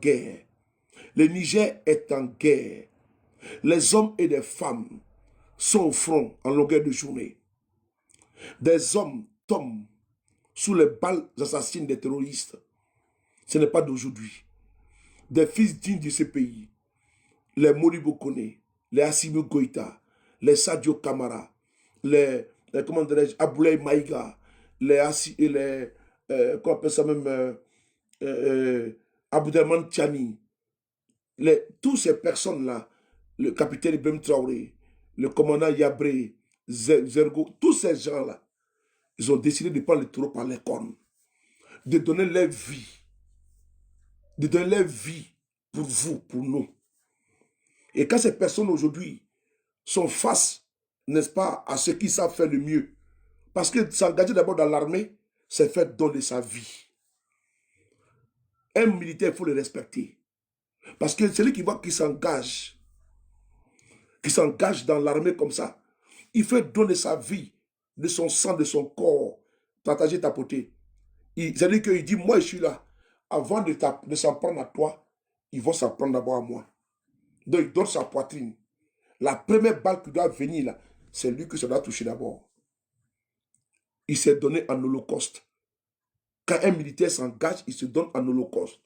guerre. Le Niger est en guerre. Les hommes et les femmes sont au front en longueur de journée. Des hommes tombent sous les balles assassines des terroristes. Ce n'est pas d'aujourd'hui. Des fils dignes de ce pays, les Modibo Kone, les Assimi Goïta, les Sadio Kamara, comment dirais-je, Aboulaye Maïga, qu'on appelle ça même, Aboudelman Tchani, toutes ces personnes-là, le capitaine Ibrahim Traoré, le commandant Yabré, Zergo, tous ces gens-là, ils ont décidé de prendre le taureau par les cornes, de donner leur vie, pour vous, pour nous. Et quand ces personnes aujourd'hui sont face, n'est-ce pas, à ceux qui savent faire le mieux, parce que s'engager d'abord dans l'armée, c'est faire donner sa vie. Un militaire, il faut le respecter. Parce que celui qui voit qui s'engage dans l'armée comme ça, il fait donner sa vie, de son sang, de son corps, partager, tapoter. C'est-à-dire qu'il dit, moi je suis là. Avant de s'en prendre à toi, ils vont s'en prendre d'abord à moi. Donc il donne sa poitrine. La première balle qui doit venir là, c'est lui que ça doit toucher d'abord. Il s'est donné en holocauste. Quand un militaire s'engage, il se donne en holocauste.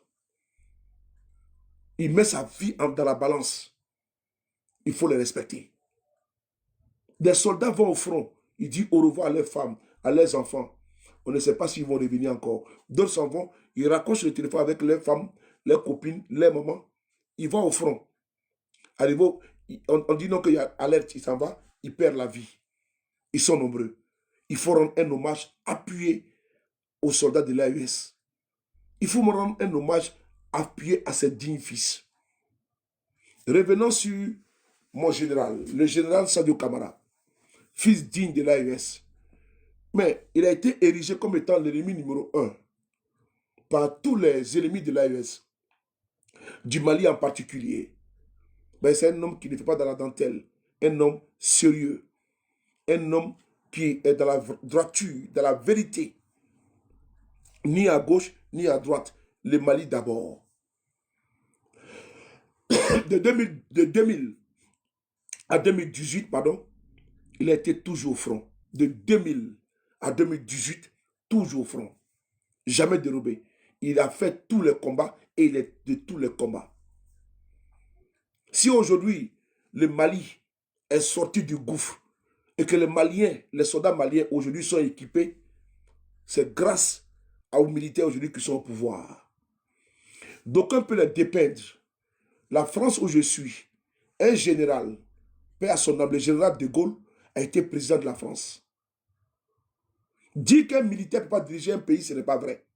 Il met sa vie dans la balance. Il faut le respecter. Des soldats vont au front. Ils disent au revoir à leurs femmes, à leurs enfants. On ne sait pas s'ils vont revenir encore. D'autres s'en vont. Ils raccrochent le téléphone avec leurs femmes, leurs copines, leurs mamans. Ils vont au front. Arrivé, on dit non qu'il y a alerte, il s'en va. Ils perdent la vie. Ils sont nombreux. Il faut rendre un hommage appuyé aux soldats de l'AES. Il faut rendre un hommage appuyé à ses dignes fils. Revenons sur mon général, le général Sadio Kamara, fils digne de l'AES. Mais il a été érigé comme étant l'ennemi numéro 1 par tous les ennemis de l'AES, du Mali en particulier. Ben, c'est un homme qui ne fait pas dans la dentelle, un homme sérieux, un homme qui est dans la droiture, dans la vérité, ni à gauche, ni à droite. Le Mali d'abord. De 2000 à 2018, pardon, il a été toujours au front. De 2000 à 2018, toujours au front. Jamais dérobé. Il a fait tous les combats et il est de tous les combats. Si aujourd'hui, le Mali est sorti du gouffre et que les Maliens, les soldats maliens aujourd'hui sont équipés, c'est grâce aux militaires aujourd'hui qui sont au pouvoir. D'aucuns peuvent les dépeindre. La France où je suis, un général, paix à son âme, le général de Gaulle, a été président de la France. Dire qu'un militaire ne peut pas diriger un pays, ce n'est pas vrai.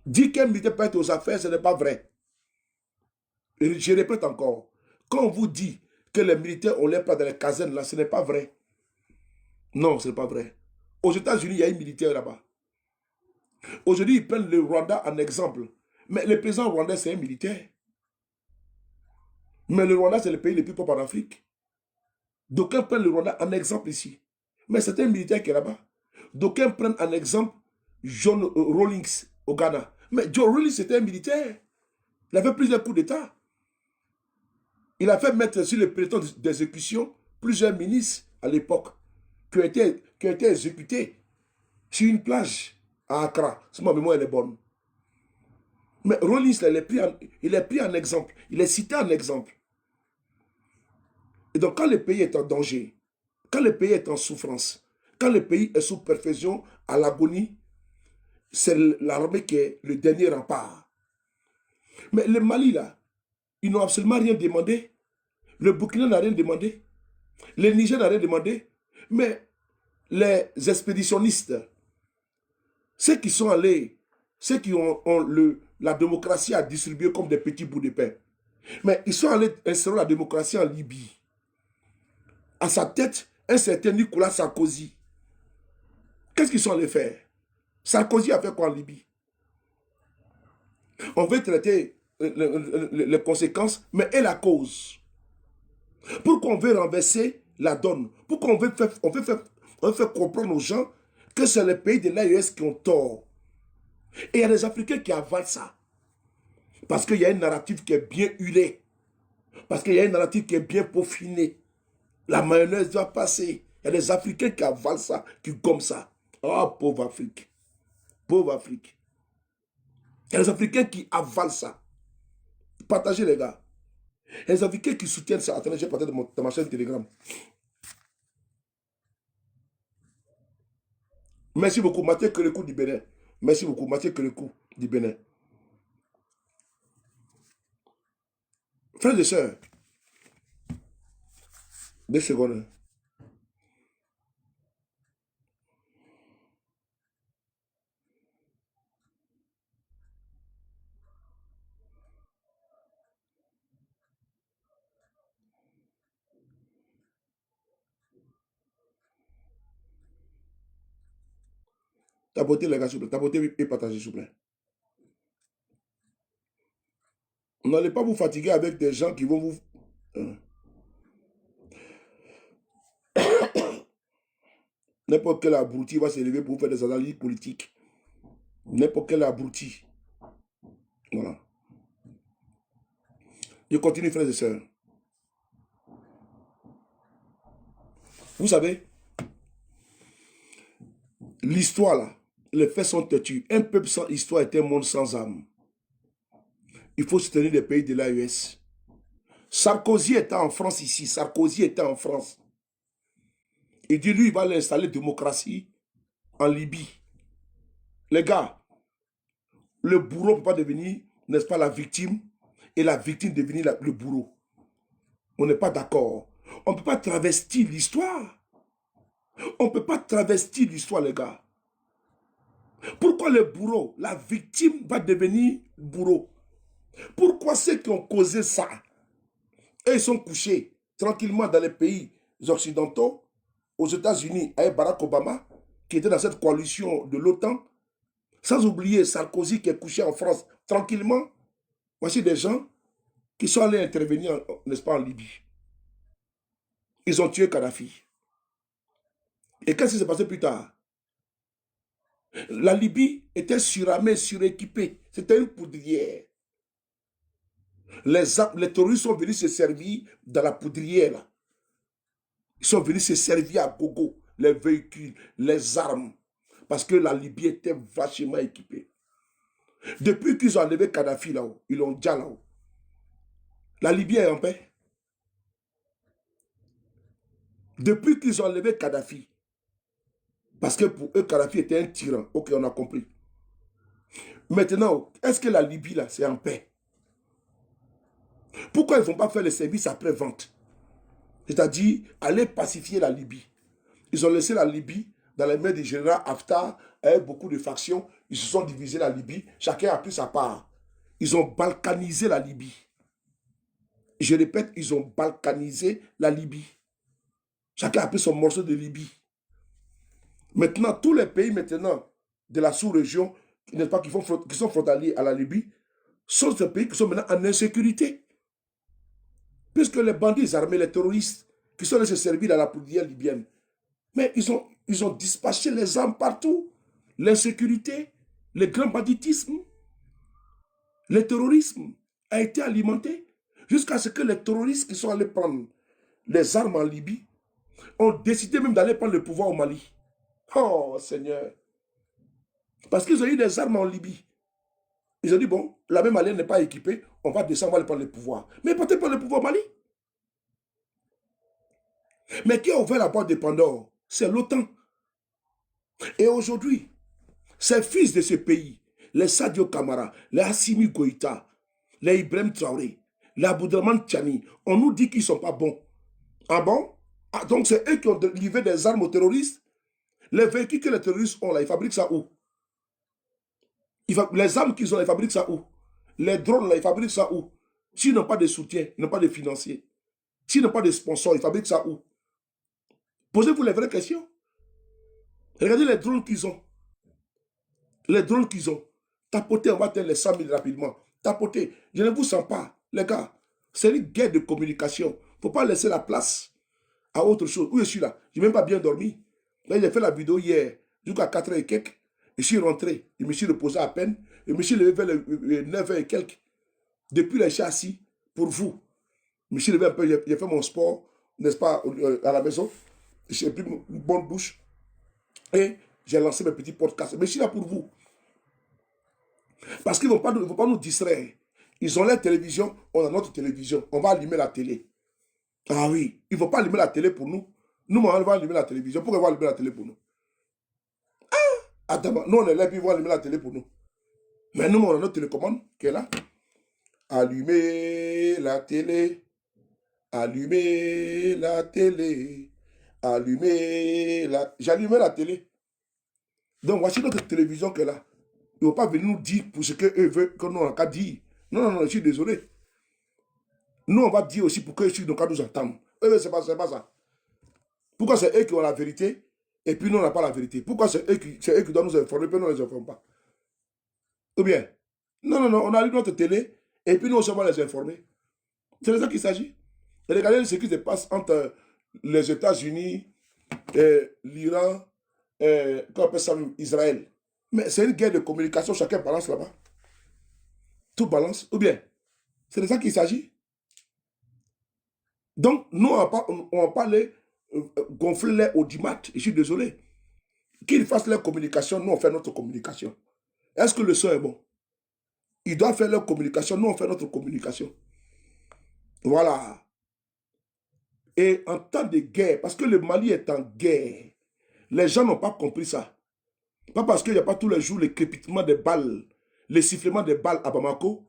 Dire qu'un militaire peut être aux affaires, ce n'est pas vrai. Et je répète encore, quand on vous dit que les militaires ont l'air pas dans les casernes, là, ce n'est pas vrai. Non, ce n'est pas vrai. Aux États-Unis, il y a un militaire là-bas. Aujourd'hui, ils prennent le Rwanda en exemple. Mais le président rwandais, c'est un militaire. Mais le Rwanda, c'est le pays le plus pauvre en Afrique. D'aucuns prennent le Rwanda en exemple ici. Mais c'est un militaire qui est là-bas. D'aucuns prennent en exemple John Rawlings au Ghana. Mais John Rawlings, c'était un militaire. Il a fait plusieurs coups d'État. Il a fait mettre sur le peloton d'exécution plusieurs ministres à l'époque qui ont été exécutés sur une plage à Accra. Si ma mémoire elle est bonne. Mais Rawlings, il est pris en exemple. Il est cité en exemple. Et donc, quand le pays est en danger, quand le pays est en souffrance, quand le pays est sous perfusion, à l'agonie, c'est l'armée qui est le dernier rempart. Mais le Mali, là, ils n'ont absolument rien demandé. Le Burkina n'a rien demandé. Le Niger n'a rien demandé. Mais les expéditionnistes, ceux qui sont allés, ceux qui ont la démocratie à distribuer comme des petits bouts de pain, mais ils sont allés instaurer la démocratie en Libye. À sa tête, un certain Nicolas Sarkozy. Qu'est-ce qu'ils sont allés faire? Sarkozy a fait quoi en Libye? On veut traiter les conséquences, mais et la cause? Pourquoi on veut renverser la donne? Pourquoi on veut faire comprendre aux gens que c'est les pays de l'AES qui ont tort? Et il y a des Africains qui avalent ça. Parce qu'il y a un narratif qui est bien huilé. Parce qu'il y a un narratif qui est bien peaufiné. La mayonnaise doit passer. Il y a des Africains qui avalent ça, qui gomment ça. Oh, pauvre Afrique. Pauvre Afrique. Il y a des Africains qui avalent ça. Partagez les gars. Il y a des Africains qui soutiennent ça. Attendez, j'ai partagé dans ma chaîne Telegram. Merci beaucoup, Mathieu Kerekou du Bénin. Merci beaucoup, Mathieu Kerekou du Bénin. Frères et sœurs, 2 secondes. Tapotez les gars, s'il vous plaît. Tapotez et partagez, s'il vous plaît. N'allez pas vous fatiguer avec des gens qui vont vous... N'importe quel abruti va s'élever pour faire des analyses politiques. N'importe quel abruti. Voilà. Je continue, frères et sœurs. Vous savez, l'histoire là, les faits sont têtus. Un peuple sans histoire est un monde sans âme. Il faut soutenir les pays de l'AES. Sarkozy était en France ici. Sarkozy était en France. Il dit, lui, il va l'installer démocratie en Libye. Les gars, le bourreau ne peut pas devenir, n'est-ce pas, la victime, et la victime devenir le bourreau. On n'est pas d'accord. On ne peut pas travestir l'histoire. On ne peut pas travestir l'histoire, les gars. Pourquoi le bourreau, la victime va devenir bourreau? Pourquoi ceux qui ont causé ça, et ils sont couchés tranquillement dans les pays occidentaux, aux États-Unis, avec Barack Obama, qui était dans cette coalition de l'OTAN, sans oublier Sarkozy qui est couché en France tranquillement. Voici des gens qui sont allés intervenir, n'est-ce pas, en Libye. Ils ont tué Kadhafi. Et qu'est-ce qui s'est passé plus tard? La Libye était suramée, suréquipée. C'était une poudrière. Les terroristes sont venus se servir dans la poudrière. Là. Ils sont venus se servir à gogo, les véhicules, les armes. Parce que la Libye était vachement équipée. Depuis qu'ils ont enlevé Kadhafi là-haut, ils l'ont déjà là-haut. La Libye est en paix. Depuis qu'ils ont enlevé Kadhafi, parce que pour eux, Kadhafi était un tyran. Ok, on a compris. Maintenant, est-ce que la Libye là, c'est en paix? Pourquoi ils ne vont pas faire le service après-vente? C'est-à-dire, aller pacifier la Libye. Ils ont laissé la Libye dans les mains du général Haftar avec beaucoup de factions. Ils se sont divisés la Libye. Chacun a pris sa part. Ils ont balkanisé la Libye. Je répète, ils ont balkanisé la Libye. Chacun a pris son morceau de Libye. Maintenant, tous les pays maintenant de la sous-région, n'est-ce pas, qui sont frontaliers à la Libye, sont des pays qui sont maintenant en insécurité. Puisque les bandits armés, les terroristes, qui sont allés se servir dans la poudrière libyenne, mais ils ont dispatché les armes partout. L'insécurité, le grand banditisme, le terrorisme a été alimenté jusqu'à ce que les terroristes qui sont allés prendre les armes en Libye ont décidé même d'aller prendre le pouvoir au Mali. Oh Seigneur. Parce qu'ils ont eu des armes en Libye. Ils ont dit, bon, la même Mali n'est pas équipée, on va descendre, on va aller prendre le pouvoir. Mais peut-être pas le pouvoir au Mali. Mais qui a ouvert la porte de Pandore? C'est l'OTAN. Et aujourd'hui, ces fils de ce pays, les Sadio Kamara, les Assimi Goïta, les Ibrahim Traoré, les Aboudraman Tchani, on nous dit qu'ils ne sont pas bons. Ah bon? Ah, donc c'est eux qui ont livré des armes aux terroristes. Les véhicules que les terroristes ont là, ils fabriquent ça où? Les armes qu'ils ont, ils fabriquent ça où? Les drones là, ils fabriquent ça où? S'ils n'ont pas de soutien, ils n'ont pas de financiers. S'ils n'ont pas de sponsors, ils fabriquent ça où? Posez-vous les vraies questions. Regardez les drones qu'ils ont. Les drones qu'ils ont. Tapotez, on va atteindre les 100 000 rapidement. Tapotez. Je ne vous sens pas. Les gars, c'est une guerre de communication. Il ne faut pas laisser la place à autre chose. Où je suis là? Je n'ai même pas bien dormi. Là, j'ai fait la vidéo hier, jusqu'à 4h et quelques. Je suis rentré. Je me suis reposé à peine. Je me suis levé vers les 9h et quelques. Depuis les châssis, pour vous. Je me suis levé un peu, j'ai fait mon sport, n'est-ce pas, à la maison. J'ai pris une bonne douche et j'ai lancé mes petits podcasts. Mais je suis là pour vous. Parce qu'ils ne vont pas nous distraire. Ils ont leur télévision, on a notre télévision. On va allumer la télé. Ah oui, ils ne vont pas allumer la télé pour nous. Nous, on va allumer la télévision. Pourquoi ils vont allumer la télé pour nous? Attends, nous, on est là, puis ils vont allumer la télé pour nous. Mais nous, on a notre télécommande qui est là. Allumer la télé. Allumer la télé. Allumer la... J'allumais la télé. Donc, voici notre télévision qui est là. Ils ne vont pas venir nous dire pour ce qu'eux veulent, que nous, on a qu'à dire. Non, non, non, je suis désolé. Nous, on va dire aussi pour qu'eux nous nous entendent. Eux, c'est pas ça. Pourquoi c'est eux qui ont la vérité et puis nous, on n'a pas la vérité? Pourquoi c'est eux qui doivent nous informer et puis nous, on ne les informe pas? Ou bien, non, non, non, on allume notre télé et puis nous, on va les informer. C'est de ça qu'il s'agit. Et regardez ce qui se passe entre les États-Unis, l'Iran, qu'on appelle ça Israël. Mais c'est une guerre de communication, chacun balance là-bas. Tout balance. Ou bien, c'est de ça qu'il s'agit. Donc, nous, on va pas les gonfler les audimat. Je suis désolé. Qu'ils fassent leur communication, nous, on fait notre communication. Est-ce que le son est bon? Ils doivent faire leur communication, nous, on fait notre communication. Voilà. Et en temps de guerre, parce que le Mali est en guerre, les gens n'ont pas compris ça. Pas parce qu'il n'y a pas tous les jours les crépitements des balles, les sifflements des balles à Bamako,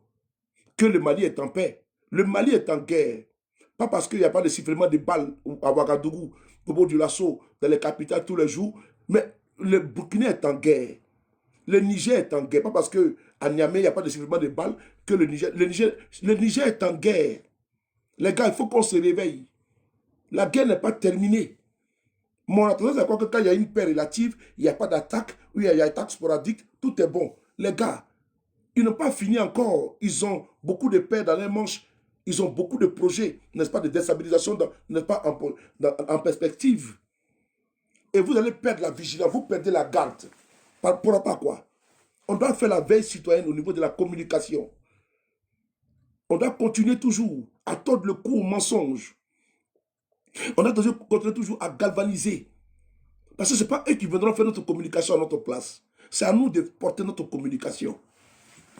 que le Mali est en paix. Le Mali est en guerre. Pas parce qu'il n'y a pas de sifflement de balles à Ouagadougou, au bout du lasso, dans les capitales tous les jours, mais le Burkina est en guerre. Le Niger est en guerre. Pas parce qu'à Niamey, il n'y a pas de sifflement de balles que le Niger est en guerre. Les gars, il faut qu'on se réveille. La guerre n'est pas terminée. Mon attendance, c'est quoi que quand il y a une paix relative, il n'y a pas d'attaque, ou il y a une attaque sporadique, tout est bon. Les gars, ils n'ont pas fini encore. Ils ont beaucoup de paix dans les manches. Ils ont beaucoup de projets, n'est-ce pas, de déstabilisation, n'est-ce pas, en perspective. Et vous allez perdre la vigilance, vous perdez la garde. Par rapport à quoi? On doit faire la veille citoyenne au niveau de la communication. On doit continuer toujours à tordre le cou au mensonge. On doit continuer toujours à galvaniser. Parce que ce n'est pas eux qui viendront faire notre communication à notre place. C'est à nous de porter notre communication.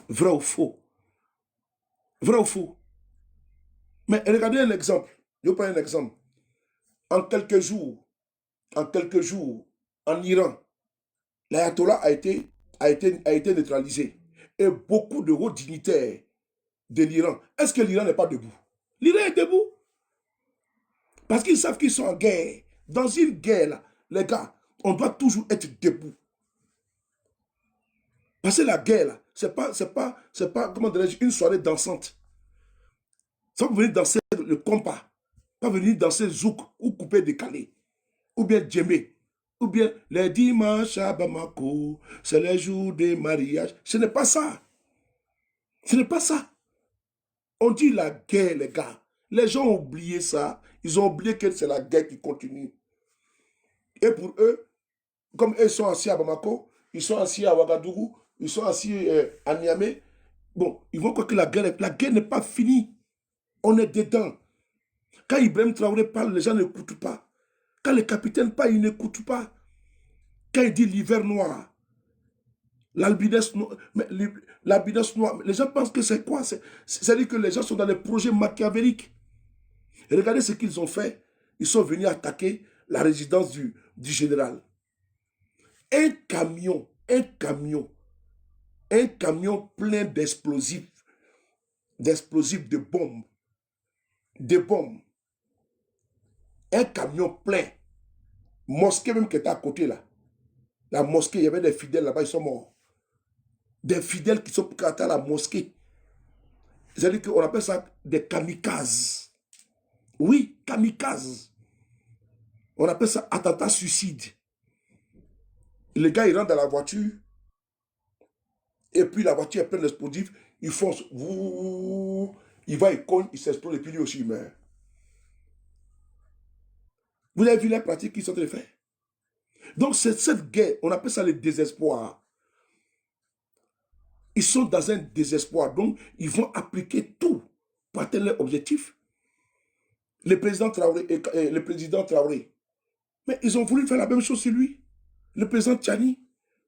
Vrai ou faux? Vrai ou faux? Mais regardez un exemple. Je prends un exemple. En quelques jours, en Iran, l'ayatollah a été neutralisé. Et beaucoup de hauts dignitaires de l'Iran. Est-ce que l'Iran n'est pas debout? L'Iran est debout. Parce qu'ils savent qu'ils sont en guerre. Dans une guerre, là, les gars, on doit toujours être debout. Parce que la guerre, là, c'est pas, comment dirais-je, une soirée dansante. Ça va venir danser le compas. Pas venir danser zouk ou couper décalé. Ou bien djemé. Ou bien les dimanches à Bamako, c'est les jours des mariages. Ce n'est pas ça. Ce n'est pas ça. On dit la guerre, les gars. Les gens ont oublié ça. Ils ont oublié que c'est la guerre qui continue. Et pour eux, comme eux sont assis à Bamako, ils sont assis à Ouagadougou, ils sont assis à Niamey, bon, ils vont croire que la guerre n'est pas finie. On est dedans. Quand Ibrahim Traoré parle, les gens n'écoutent pas. Quand le capitaine parle, ils n'écoutent pas. Quand il dit l'hiver noir, l'albinès noir, les gens pensent que c'est quoi? C'est-à-dire que les gens sont dans des projets machiavéliques. Et regardez ce qu'ils ont fait. Ils sont venus attaquer la résidence du général. Un camion plein d'explosifs, de bombes. Un camion plein. Mosquée même qui était à côté là. La mosquée, il y avait des fidèles là-bas, ils sont morts. Des fidèles qui sont à la mosquée. C'est-à-dire qu'on appelle ça des kamikazes. Oui, kamikazes. On appelle ça attentat suicide. Les gars, ils rentrent dans la voiture. Et puis la voiture est pleine d'explosifs. Ils foncent. Il va, il cogne, il s'explose et puis lui aussi il meurt. Vous avez vu les pratiques qu'ils sont en train de faire? Donc c'est cette guerre, on appelle ça le désespoir. Ils sont dans un désespoir. Donc ils vont appliquer atteindre leur objectif. Le président Traoré, le président Traoré, mais ils ont voulu faire la même chose sur lui. Le président Tchani,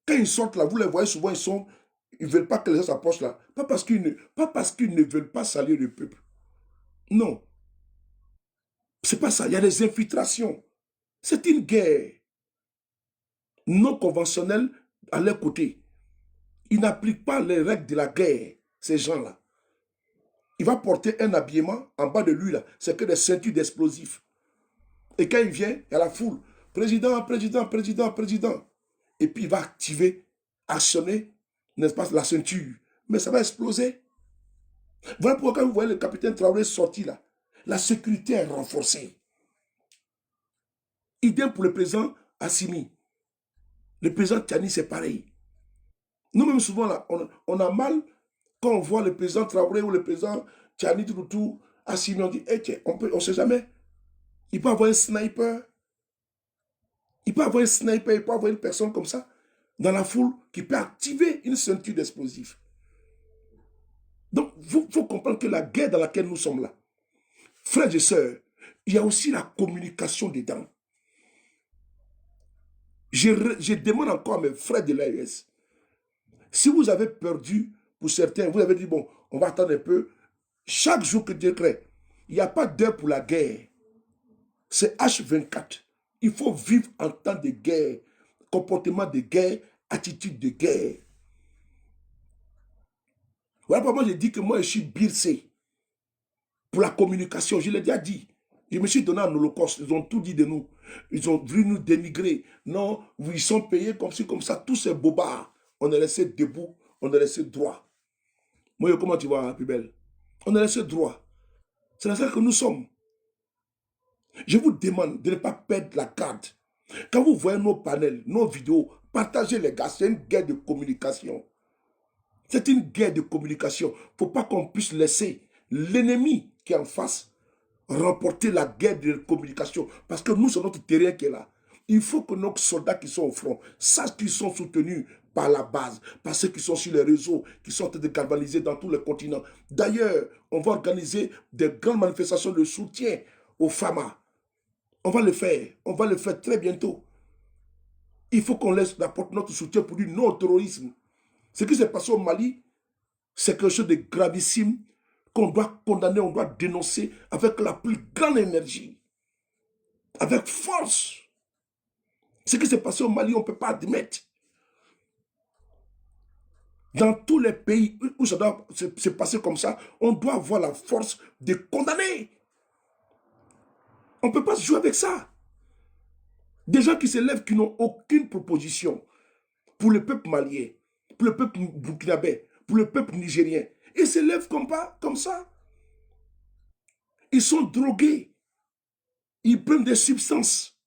quand ils sortent là, vous les voyez souvent, ils ne veulent pas que les gens s'approchent là. Pas parce qu'ils ne veulent pas saluer le peuple. Non. C'est pas ça. Il y a des infiltrations. C'est une guerre non conventionnelle à leur côté. Ils n'appliquent pas les règles de la guerre, ces gens-là. Il va porter un habillement en bas de lui, là. C'est que des ceintures d'explosifs. Et quand il vient, il y a la foule. Président, président, président, président. Et puis il va activer, actionner, n'est-ce pas, la ceinture. Mais ça va exploser. Voilà pourquoi quand vous voyez le capitaine Traoré sorti là, la sécurité est renforcée. Idem pour le président Assimi. Le président Tchani, c'est pareil. Nous-mêmes, souvent, là, on a mal quand on voit le président Traoré ou le président Tchani, tout, Assimi, on dit, hey, tiens, on ne sait jamais. Il peut avoir un sniper. Il peut avoir un sniper, il peut avoir une personne comme ça dans la foule qui peut activer une ceinture d'explosifs. Donc, il faut comprendre que la guerre dans laquelle nous sommes là, frères et sœurs, il y a aussi la communication dedans. Je demande encore à mes frères de l'AES, si vous avez perdu, pour certains, vous avez dit, bon, on va attendre un peu. Chaque jour que Dieu crée, il n'y a pas d'heure pour la guerre. C'est H24. Il faut vivre en temps de guerre, comportement de guerre, attitude de guerre. Voilà pourquoi moi je dis que moi je suis bircé pour la communication. Je l'ai déjà dit. Je me suis donné en holocauste. Ils ont tout dit de nous. Ils ont voulu nous dénigrer. Non, ils sont payés comme ci, comme ça. Tous ces bobards. On est laissé debout. On est laissé droit. Moi, comment tu vois, plus belle? On est laissé droit. C'est la ça que nous sommes. Je vous demande de ne pas perdre la garde. Quand vous voyez nos panels, nos vidéos, partagez les gars. C'est une guerre de communication. C'est une guerre de communication. Il ne faut pas qu'on puisse laisser l'ennemi qui est en face remporter la guerre de communication. Parce que nous, c'est notre terrain qui est là. Il faut que nos soldats qui sont au front sachent qu'ils sont soutenus par la base, par ceux qui sont sur les réseaux, qui sont en train de galvaniser dans tous les continents. D'ailleurs, on va organiser des grandes manifestations de soutien aux FAMA. On va le faire très bientôt. Il faut qu'on laisse apporter notre soutien pour dire non au terrorisme. Ce qui s'est passé au Mali, c'est quelque chose de gravissime qu'on doit condamner, on doit dénoncer avec la plus grande énergie, avec force. Ce qui s'est passé au Mali, on ne peut pas admettre. Dans tous les pays où ça doit se passer comme ça, on doit avoir la force de condamner. On ne peut pas se jouer avec ça. Des gens qui se lèvent, qui n'ont aucune proposition pour le peuple malien, pour le peuple burkinabé, pour le peuple nigérien. Ils se lèvent comme ça. Ils sont drogués. Ils prennent des substances.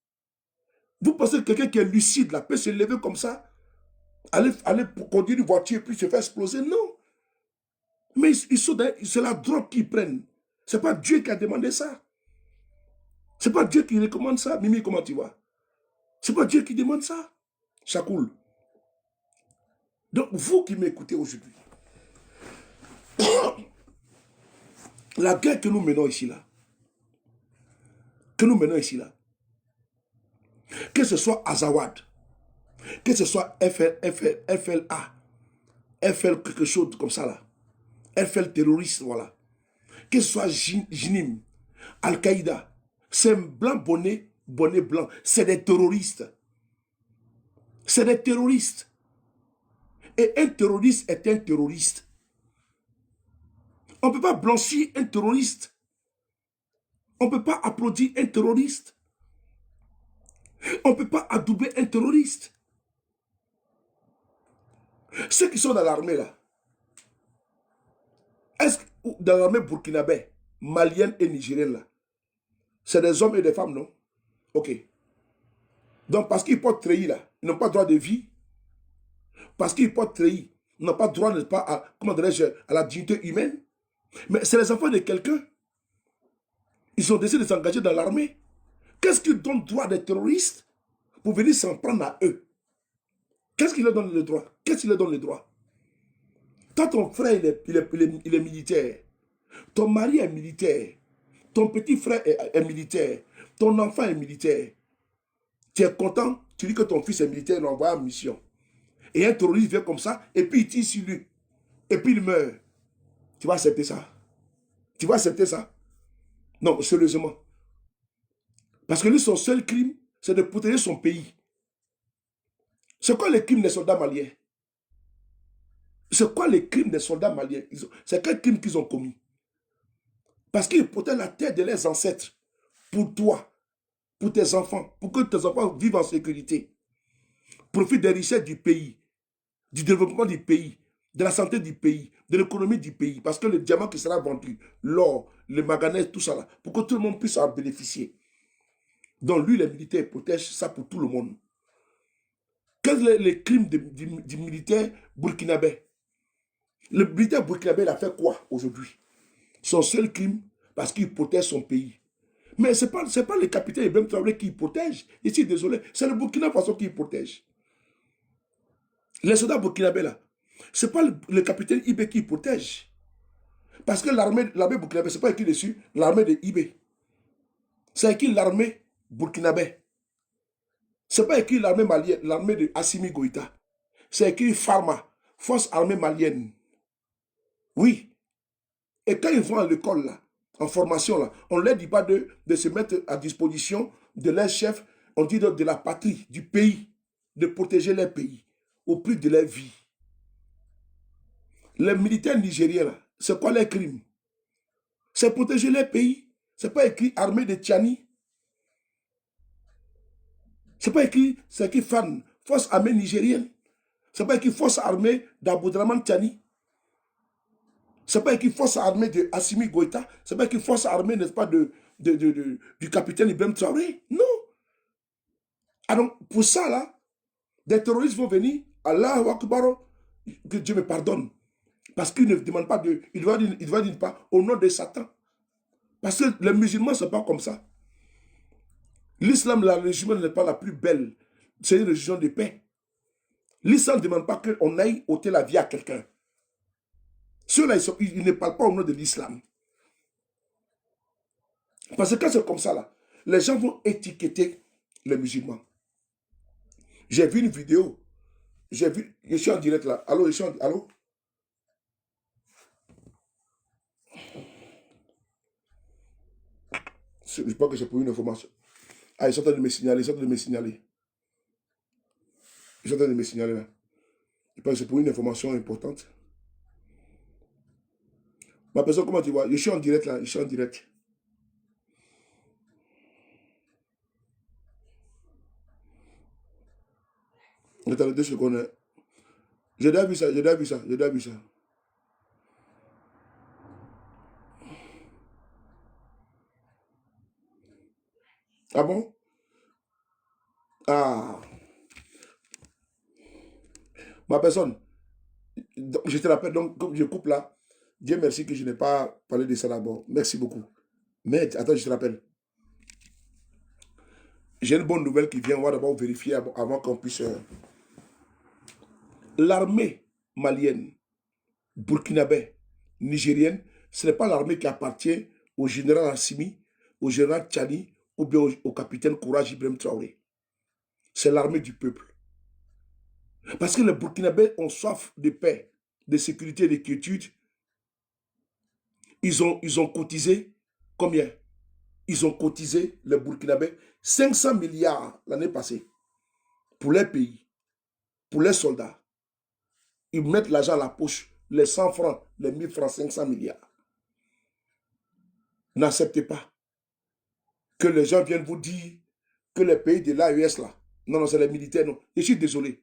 Vous pensez que quelqu'un qui est lucide là, peut se lever comme ça, aller conduire une voiture et puis se faire exploser? Non. Mais c'est la drogue qu'ils prennent. Ce n'est pas Dieu qui a demandé ça. Ce n'est pas Dieu qui recommande ça. Mimi, comment tu vois? Ce n'est pas Dieu qui demande ça. Ça coule. Donc, vous qui m'écoutez aujourd'hui, la guerre que nous menons ici là, que ce soit Azawad, que ce soit FLA, FL quelque chose comme ça là, FL terroriste, voilà, que ce soit Jinim, Al-Qaïda, c'est un blanc bonnet blanc, c'est des terroristes. C'est des terroristes. Et un terroriste est un terroriste. On ne peut pas blanchir un terroriste. On ne peut pas applaudir un terroriste. On ne peut pas adouber un terroriste. Ceux qui sont dans l'armée là, est-ce que dans l'armée burkinabé, malienne et nigérienne là, c'est des hommes et des femmes, non? Ok. Donc parce qu'ils portent treillis là, ils n'ont pas droit de vie. Parce qu'ils portent treillis, ils n'ont pas droit, n'est-ce pas, à, comment dirais-je, à la dignité humaine. Mais c'est les enfants de quelqu'un. Ils ont décidé de s'engager dans l'armée. Qu'est-ce qui donne droit à des terroristes pour venir s'en prendre à eux? Qu'est-ce qui leur donne le droit? Qu'est-ce qui leur donne le droit? Toi, ton frère, il est militaire. Ton mari est militaire. Ton petit frère est militaire. Ton enfant est militaire. Tu es content, tu dis que ton fils est militaire, il l'envoie en mission. Et un terroriste vient comme ça, et puis il tire sur lui. Et puis il meurt. Tu vas accepter ça? Tu vas accepter ça? Non, sérieusement. Parce que lui, son seul crime, c'est de protéger son pays. C'est quoi les crimes des soldats maliens? C'est quoi les crimes des soldats maliens? C'est quel crime qu'ils ont commis? Parce qu'ils protègent la terre de leurs ancêtres. Pour toi, pour tes enfants, pour que tes enfants vivent en sécurité. Profitent des richesses du pays, du développement du pays, de la santé du pays, de l'économie du pays. Parce que le diamant qui sera vendu, l'or, le manganèse, tout ça là, pour que tout le monde puisse en bénéficier. Donc lui, les militaires protègent ça pour tout le monde. Quels sont les crimes du militaire burkinabé? Le militaire burkinabé, il a fait quoi aujourd'hui? Son seul crime, parce qu'il protège son pays. Mais ce n'est pas le capitaine Ibrahim Traoré qui protège. Ici, désolé, c'est le Burkina Faso qui protège. Les soldats burkinabés là, ce n'est pas le capitaine Ibé qui protège. Parce que l'armée burkinabé, ce n'est pas écrit dessus, l'armée de Ibé. C'est écrit l'armée burkinabé. Ce n'est pas écrit l'armée malienne, l'armée de Assimi Goïta. C'est écrit Pharma, Force armée malienne. Oui. Et quand ils vont à l'école là, en formation là, on ne leur dit pas de se mettre à disposition de leur chef, on dit de la patrie, du pays, de protéger leur pays au prix de leur vie. Les militaires nigériens là, c'est quoi leur crime? C'est protéger leur pays. C'est pas écrit armée de Tchani. C'est pas écrit, c'est écrit FAN, Force armée nigérienne. C'est pas écrit Force armée d'Aboudraman Tchani. C'est pas écrit Force armée de Assimi Goïta. C'est pas écrit Force armée, n'est-ce pas, du capitaine Ibrahim Traoré. Non. Alors, pour ça, là, des terroristes vont venir, Allahu Akbar, que Dieu me pardonne. Parce qu'ils ne demandent pas de... Il va dire pas au nom de Satan. Parce que les musulmans, ce n'est pas comme ça. L'islam, la religion n'est pas la plus belle. C'est une religion de paix. L'islam ne demande pas qu'on aille ôter la vie à quelqu'un. Ceux-là, ils ne parlent pas au nom de l'islam. Parce que quand c'est comme ça, là, les gens vont étiqueter les musulmans. J'ai vu une vidéo. Je suis en direct là. Allô, allô? Je pense que c'est pour une information. Ah, ils sont en train de me signaler, Ils sont en train de me signaler là. Je pense que c'est pour une information importante. Ma personne, comment tu vois? Je suis en direct là, je suis en direct. Attendez 2 secondes. J'ai déjà vu ça. Ah bon? Ah. Ma personne, je te rappelle, donc, comme je coupe là, Dieu merci que je n'ai pas parlé de ça d'abord. Merci beaucoup. Mais attends, je te rappelle. J'ai une bonne nouvelle qui vient. On va d'abord vérifier avant qu'on puisse... L'armée malienne, burkinabé, nigérienne, ce n'est pas l'armée qui appartient au général Assimi, au général Tchani ou bien au capitaine Courage Ibrahim Traoré. C'est l'armée du peuple. Parce que les Burkinabés ont soif de paix, de sécurité et de quiétude. Ils ont cotisé combien? Ils ont cotisé, les Burkinabés, 500 milliards l'année passée pour les pays, pour les soldats. Ils mettent l'argent à la poche, les 100 francs, les 1000 francs, 500 milliards. N'acceptez pas que les gens viennent vous dire que les pays de l'AES là, non, c'est les militaires, non. Je suis désolé.